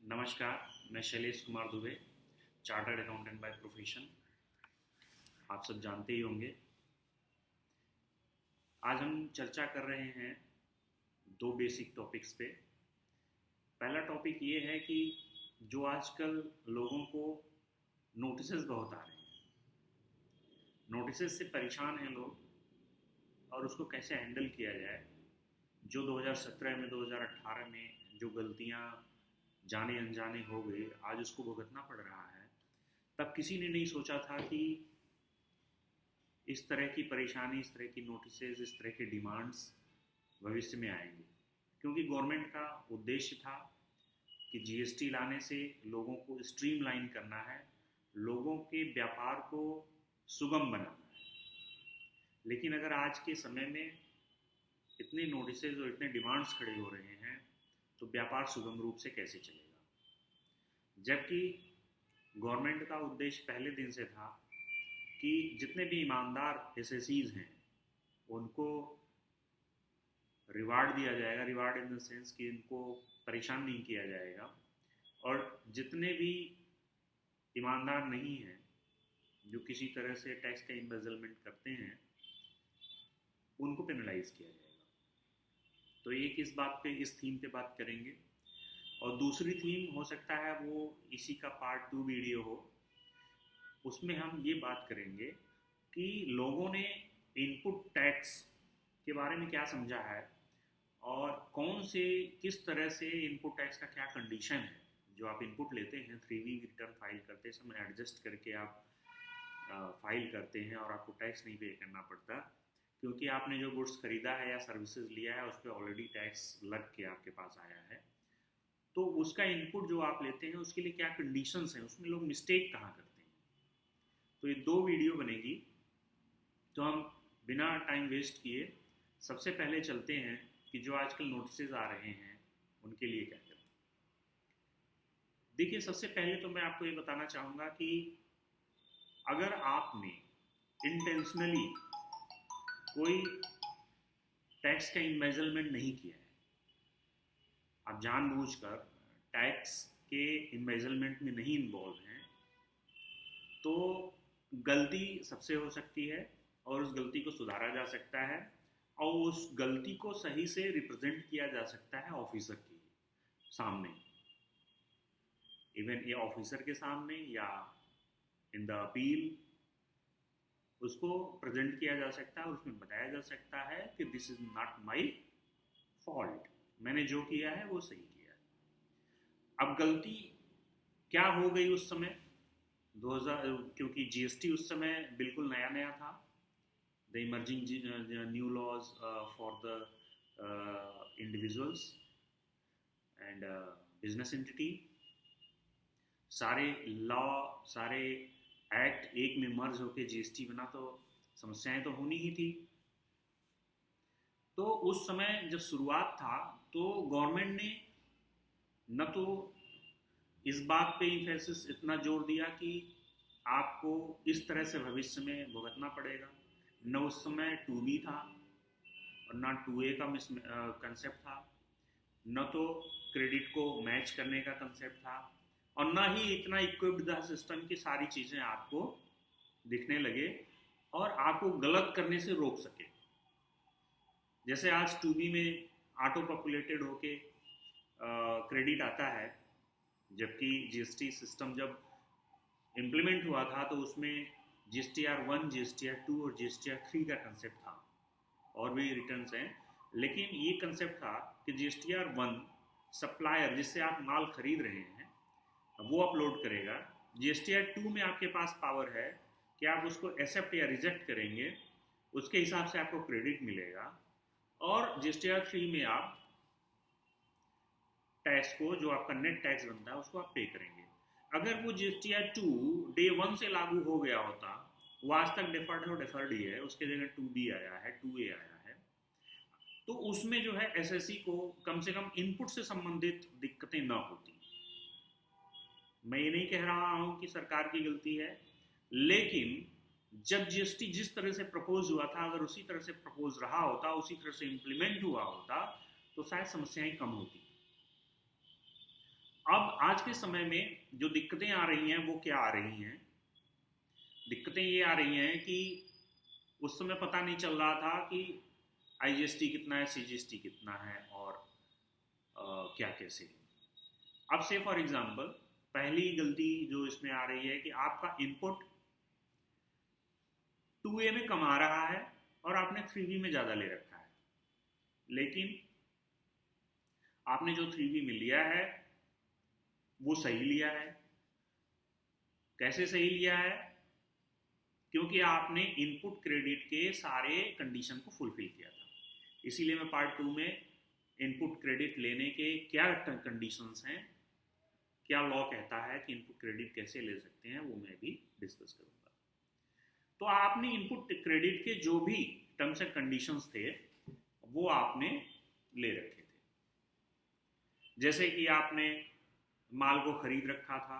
नमस्कार, मैं Shailesh Kumar Dubey, chartered accountant by profession. आप सब जानते ही होंगे। आज हम चर्चा कर रहे हैं दो बेसिक टॉपिक्स पे। पहला टॉपिक ये है कि जो आजकल लोगों को नोटिसेस बहुत आ रहे हैं, नोटिसेस से परेशान हैं लोग और उसको कैसे हैंडल किया जाए। जो 2017 में 2018 में जो गलतियाँ जाने अनजाने हो गई, आज उसको भुगतना पड़ रहा है। तब किसी ने नहीं सोचा था कि इस तरह की परेशानी, इस तरह की नोटिसेस, इस तरह के डिमांड्स भविष्य में आएंगे। क्योंकि गवर्नमेंट का उद्देश्य था कि जीएसटी लाने से लोगों को स्ट्रीमलाइन करना है, लोगों के व्यापार को सुगम बनाना है। लेकिन अगर आज के समय में इतने नोटिसेज और इतने डिमांड्स खड़े हो रहे हैं तो व्यापार सुगम रूप से कैसे चलेगा। जबकि गवर्नमेंट का उद्देश्य पहले दिन से था कि जितने भी ईमानदार एसएससीज हैं उनको रिवार्ड दिया जाएगा, रिवार्ड इन द सेंस कि इनको परेशान नहीं किया जाएगा, और जितने भी ईमानदार नहीं हैं, जो किसी तरह से टैक्स का इम्बेजलमेंट करते हैं, उनको पेनलाइज किया जाएगा। तो एक इस बात पे, इस थीम पे बात करेंगे। और दूसरी थीम हो सकता है वो इसी का पार्ट 2 वीडियो हो। उसमें हम ये बात करेंगे कि लोगों ने इनपुट टैक्स के बारे में क्या समझा है और कौन से, किस तरह से इनपुट टैक्स का क्या कंडीशन है। जो आप इनपुट लेते हैं 3V रिटर्न फाइल करते समय एडजस्ट करके आप फाइल करते हैं और आपको टैक्स नहीं पे करना पड़ता, क्योंकि आपने जो गुड्स खरीदा है या सर्विसेज लिया है उस पर ऑलरेडी टैक्स लग के आपके पास आया है। तो उसका इनपुट जो आप लेते हैं उसके लिए क्या कंडीशंस हैं, उसमें लोग मिस्टेक कहाँ करते हैं। तो ये 2 वीडियो बनेगी। तो हम बिना टाइम वेस्ट किए सबसे पहले चलते हैं कि जो आजकल नोटिसेज आ रहे हैं उनके लिए क्या करें। देखिए, सबसे पहले तो मैं आपको ये बताना चाहूँगा कि अगर आपने इंटेंशनली कोई टैक्स का इम्बेजलमेंट नहीं किया है, आप जानबूझकर टैक्स के इम्बेजलमेंट में नहीं इन्वॉल्व हैं, तो गलती सबसे हो सकती है और उस गलती को सुधारा जा सकता है और उस गलती को सही से रिप्रेजेंट किया जा सकता है ऑफिसर के सामने, इवन ये ऑफिसर के सामने या इन द अपील उसको प्रेजेंट किया जा सकता है और उसमें बताया जा सकता है कि this is not my fault, मैंने जो किया है वो सही किया है। अब गलती क्या हो गई उस समय 2000, क्योंकि जीएसटी उस समय बिल्कुल नया नया था, the emerging new laws for the individuals and business entity, सारे लॉ, सारे एक्ट एक में मर्ज होकर जीएसटी बना, तो समस्याएं तो होनी ही थी। तो उस समय जब शुरुआत था तो गवर्नमेंट ने न तो इस बात पे इम्फेसिस इतना जोर दिया कि आपको इस तरह से भविष्य में भुगतना पड़ेगा, न उस समय 2B था और न 2A का कंसेप्ट था, न तो क्रेडिट को मैच करने का कंसेप्ट था, और ना ही इतना इक्विप्ड था सिस्टम की सारी चीज़ें आपको दिखने लगे और आपको गलत करने से रोक सके। जैसे आज 2B में ऑटो पॉपुलेटेड होके क्रेडिट आता है, जबकि जीएसटी सिस्टम जब इम्प्लीमेंट हुआ था तो उसमें GSTR 1, GSTR 2 और GSTR 3 का कंसेप्ट था, और भी रिटर्न्स हैं। लेकिन ये कंसेप्ट था कि GSTR 1 सप्लायर जिससे आप माल खरीद रहे हैं वो अपलोड करेगा, GSTR 2 में आपके पास पावर है कि आप उसको एक्सेप्ट या रिजेक्ट करेंगे, उसके हिसाब से आपको क्रेडिट मिलेगा, और GSTR 3 में आप टैक्स को, जो आपका नेट टैक्स बनता है, उसको आप पे करेंगे। अगर वो GSTR 2 डे 1 से लागू हो गया होता, वो आज तक डिफर्ड और डिफर्ड ही है, उसके जगह 2B आया है, 2A आया है, तो उसमें जो है एसएससी को कम से कम इनपुट से संबंधित दिक्कतें ना होती। मैं ये नहीं कह रहा हूं कि सरकार की गलती है, लेकिन जब जीएसटी जिस तरह से प्रपोज हुआ था, अगर उसी तरह से प्रपोज रहा होता, उसी तरह से इम्प्लीमेंट हुआ होता, तो शायद समस्याएं कम होती। अब आज के समय में जो दिक्कतें आ रही हैं वो क्या आ रही हैं? दिक्कतें ये आ रही हैं कि उस समय पता नहीं चल रहा था कि आईजीएसटी कितना है, सीजीएसटी कितना है, और क्या कैसे। अब से फॉर एग्जांपल पहली गलती जो इसमें आ रही है कि आपका इनपुट 2A में कम आ रहा है और आपने 3B में ज़्यादा ले रखा है, लेकिन आपने जो 3B में लिया है वो सही लिया है। कैसे सही लिया है? क्योंकि आपने इनपुट क्रेडिट के सारे कंडीशन को फुलफिल किया था। इसीलिए मैं पार्ट 2 में इनपुट क्रेडिट लेने के क्या कंडीशंस हैं, क्या लॉ कहता है कि इनपुट क्रेडिट कैसे ले सकते हैं, वो मैं भी डिस्कस करूंगा। तो आपने इनपुट क्रेडिट के जो भी टर्म्स एंड कंडीशंस थे वो आपने ले रखे थे। जैसे कि आपने माल को खरीद रखा था,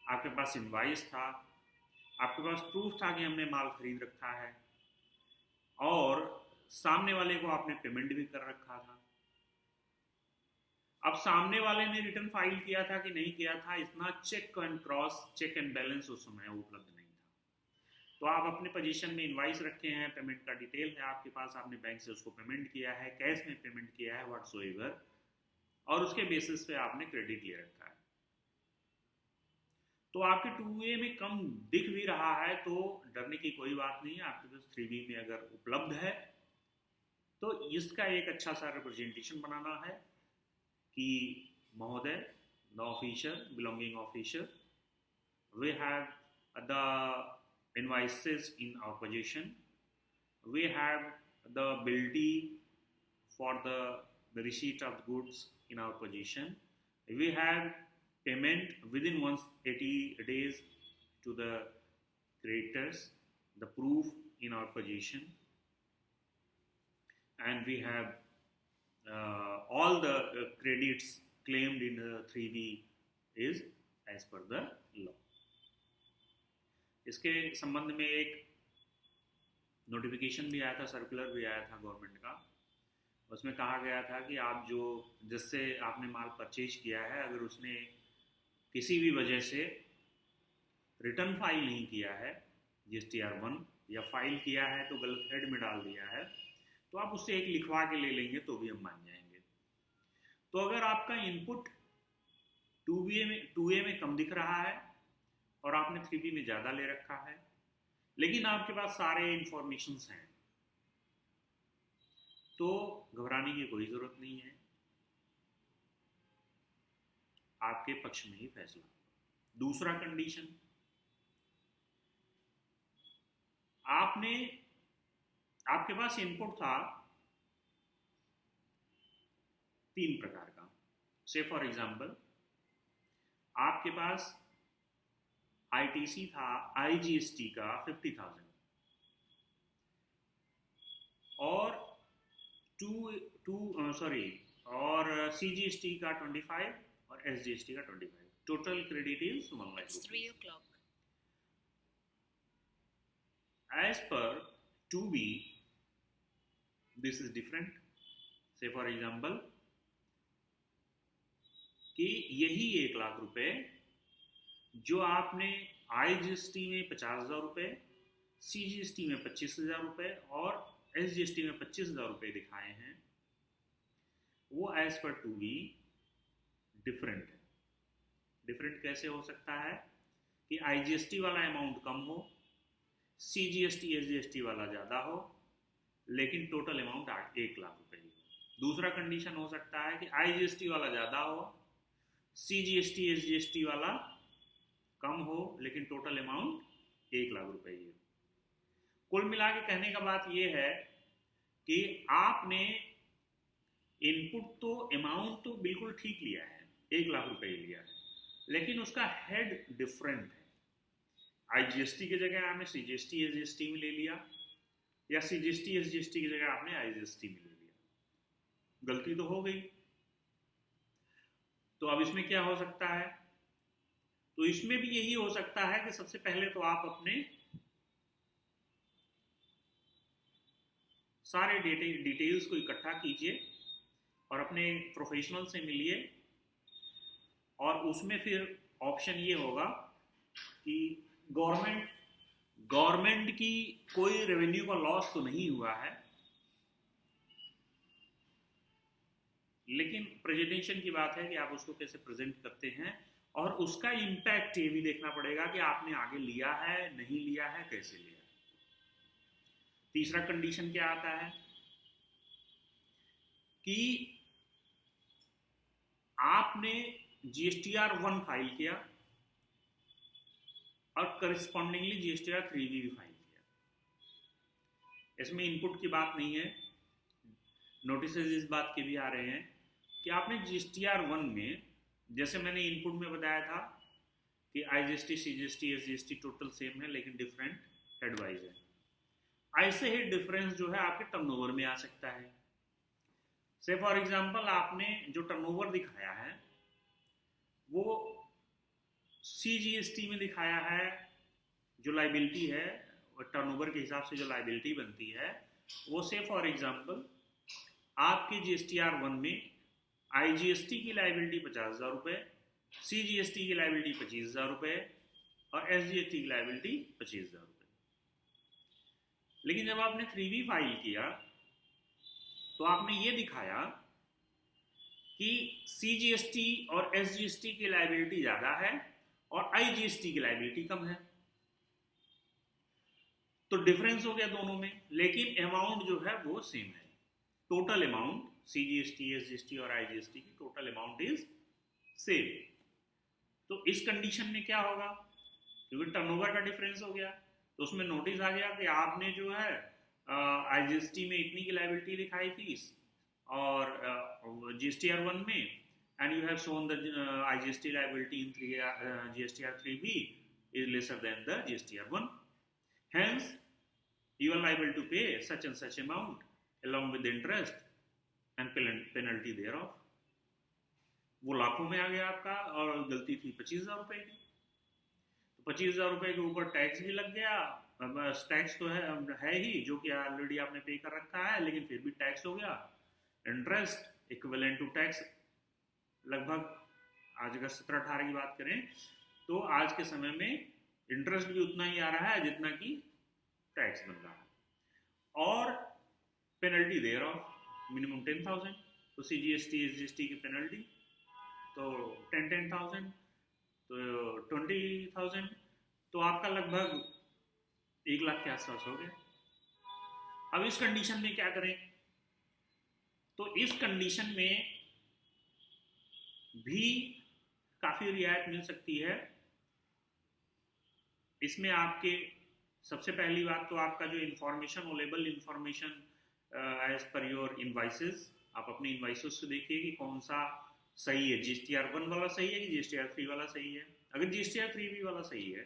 आपके पास इनवाइस था, आपके पास प्रूफ था कि हमने माल खरीद रखा है, और सामने वाले को आपने पेमेंट भी कर रखा था। अब सामने वाले ने रिटर्न फाइल किया था कि नहीं किया था, इतना check and cross, check and balance उस समय उपलब्ध नहीं था। तो आप अपने पोजीशन में इनवाइस रखे हैं, पेमेंट का डिटेल है आपके पास, आपने बैंक से उसको पेमेंट किया है, कैश में पेमेंट किया है, व्हाटसोएवर, और उसके बेसिस पे आपने क्रेडिट ले रखा है। तो आपके 2A में कम दिख भी रहा है तो डरने की कोई बात नहीं है, आपके पास 3B में अगर उपलब्ध है तो इसका एक अच्छा सा रिप्रेजेंटेशन बनाना है कि महोदय, the officer, belonging officer, we have the invoices in our possession, we have the ability for the receipt of goods in our possession, we have payment within 180 days to the creditors, the proof in our possession, and we have all the credits claimed in 3B is as per the law. इसके संबंध में एक notification भी आया था, circular भी आया था गवर्नमेंट का। उसमें कहा गया था कि आप जो जिससे आपने माल परचेज किया है, अगर उसने किसी भी वजह से रिटर्न फाइल नहीं किया है GSTR 1, या फाइल किया है तो गलत हेड में डाल दिया है, तो आप उससे एक लिखवा के ले लेंगे तो भी हम मान जाएंगे। तो अगर आपका इनपुट 2A में कम दिख रहा है और आपने 3B में ज़्यादा ले रखा है, लेकिन आपके पास सारे इंफॉर्मेशंस हैं, तो घबराने की कोई ज़रूरत नहीं है, आपके पक्ष में ही फैसला। दूसरा कंडीशन, आपके पास इनपुट था 3 प्रकार का। से फॉर एग्जांपल आपके पास ITC था, IGST का 50,000, और और CGST का 25 और SGST का 25, total credit is 1 lakh rupees. As per 2B, this is different. Say for example कि यही 1 लाख रुपए जो आपने IGST में 50,000 रुपए, CGST में 25,000 रुपए और SGST में 25,000 रुपए दिखाए हैं, वो एज पर 2B डिफरेंट है। डिफरेंट कैसे हो सकता है कि IGST वाला अमाउंट कम हो, CGST SGST वाला ज़्यादा हो, लेकिन टोटल अमाउंट 1 लाख रुपए ही हो। दूसरा कंडीशन हो सकता है कि IGST वाला ज़्यादा हो, CGST SGST वाला कम हो, लेकिन टोटल अमाउंट 1 लाख रुपए ही हो। कुल मिला के कहने का बात यह है कि आपने इनपुट तो अमाउंट तो बिल्कुल ठीक लिया है, 1 लाख रुपए ही लिया है, लेकिन उसका हेड डिफरेंट है। IGST की जगह आपने CGST SGST में ले लिया, या CGST SGST की जगह आपने IGST में ले लिया, गलती तो हो गई। तो अब इसमें क्या हो सकता है? तो इसमें भी यही हो सकता है कि सबसे पहले तो आप अपने सारे डिटेल्स को इकट्ठा कीजिए और अपने प्रोफेशनल से मिलिए, और उसमें फिर ऑप्शन ये होगा कि गवर्नमेंट की कोई रेवेन्यू का लॉस तो नहीं हुआ है, लेकिन प्रेजेंटेशन की बात है कि आप उसको कैसे प्रेजेंट करते हैं, और उसका इम्पैक्ट ये भी देखना पड़ेगा कि आपने आगे लिया है, नहीं लिया है, कैसे लिया है। तीसरा कंडीशन क्या आता है कि आपने GSTR 1 फाइल किया और करस्पॉन्डिंगली GSTR 3 भी फाइल किया। इसमें इनपुट की बात नहीं है, नोटिस इस बात के भी आ रहे हैं कि आपने GSTR 1 में, जैसे मैंने इनपुट में बताया था कि IGST, CGST, SGST total same है लेकिन डिफरेंट हेड वाइज है, ऐसे ही डिफरेंस जो है आपके टर्नओवर में आ सकता है। से फॉर एग्जांपल आपने जो टर्नओवर दिखाया है वो CGST में दिखाया है, जो लाइबिलिटी है टर्नओवर के हिसाब से जो लाइबिलिटी बनती है वो से फॉर एग्जांपल आपके GSTR 1 में IGST की लाइबिलिटी 50,000 रुपये, CGST की लाइबिलिटी 25,000 रुपये और SGST की लाइबिलिटी 25,000 रुपये। लेकिन जब आपने 3B फाइल किया तो आपने ये दिखाया कि CGST और SGST की लाइबिलिटी ज़्यादा है और IGST की लाइबिलिटी कम है, तो डिफरेंस हो गया दोनों में, लेकिन अमाउंट जो है वो सेम है। टोटल अमाउंट CGST, SGST और IGST की टोटल अमाउंट इज सेम। तो इस कंडीशन में क्या होगा, क्योंकि टर्नओवर का डिफरेंस हो गया तो उसमें नोटिस आ गया कि आपने जो है IGST में इतनी की लाइबिलिटी दिखाई थी और GSTR 1 में, and you have shown the IGST liability in GSTR 3B is lesser than the GSTR 1. Hence, you are liable to pay such and such amount along with interest and penalty thereof. वो लाखों में आ गया आपका और गलती थी 25,000 रुपए की, तो 25,000 रुपए के ऊपर टैक्स भी लग गया। टैक्स तो है ही जो कि ऑलरेडी आपने पे कर रखा है, लेकिन फिर भी टैक्स हो गया। इंटरेस्ट इक्विवेलेंट टू टैक्स, लगभग आज अगर 17-18 की बात करें तो आज के समय में इंटरेस्ट भी उतना ही आ रहा है जितना कि टैक्स बन रहा है, और पेनल्टी देयर ऑफ मिनिमम 10,000, तो CGST SGST की पेनल्टी तो 10,000 तो 20,000, तो आपका लगभग 1 लाख के आसपास हो गया। अब इस कंडीशन में क्या करें, तो इस कंडीशन में भी काफी रियायत मिल सकती है। इसमें आपके सबसे पहली बात तो आपका जो information, available information as per your invoices, आप अपने इनवाइसेस से देखिए कि कौन सा सही है, GSTR 1 वाला सही है कि GSTR 3 वाला सही है। अगर GSTR 3B वाला सही है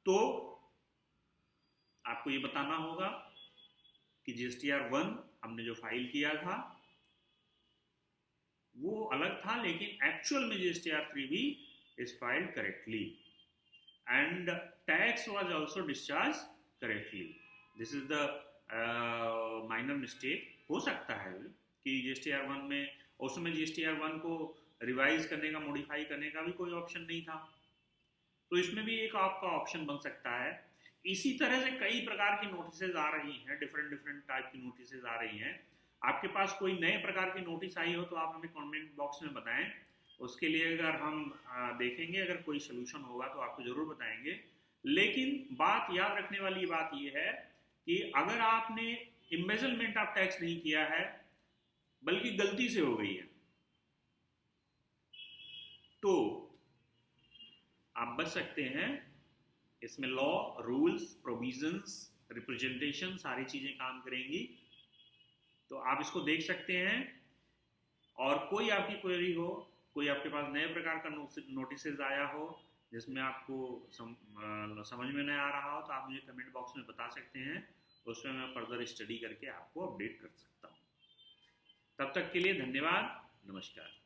तो आपको ये बताना होगा कि GSTR 1 हमने जो फाइल किया था वो अलग था, लेकिन एक्चुअल में GSTR 3B is filed correctly and tax was also discharged correctly. This is the minor mistake. हो सकता है कि GSTR 1 में, उसमें GSTR 1 को रिवाइज करने का, मॉडिफाई करने का भी कोई ऑप्शन नहीं था, तो इसमें भी एक आपका ऑप्शन बन सकता है। इसी तरह से कई प्रकार की नोटिसेज आ रही हैं, डिफरेंट टाइप की नोटिसेज आ रही हैं। आपके पास कोई नए प्रकार की नोटिस आई हो तो आप हमें कमेंट बॉक्स में बताएं, उसके लिए अगर हम देखेंगे, अगर कोई सोल्यूशन होगा तो आपको जरूर बताएंगे। लेकिन बात याद रखने वाली बात यह है कि अगर आपने एम्बेजलमेंट ऑफ टैक्स नहीं किया है बल्कि गलती से हो गई है तो आप बच सकते हैं। इसमें लॉ, रूल्स, प्रोविजंस, रिप्रेजेंटेशन सारी चीजें काम करेंगी, तो आप इसको देख सकते हैं। और कोई आपकी क्वेरी हो, कोई आपके पास नए प्रकार का नोटिसेज आया हो जिसमें आपको समझ में नहीं आ रहा हो, तो आप मुझे कमेंट बॉक्स में बता सकते हैं, उसमें मैं फर्दर स्टडी करके आपको अपडेट कर सकता हूँ। तब तक के लिए धन्यवाद, नमस्कार।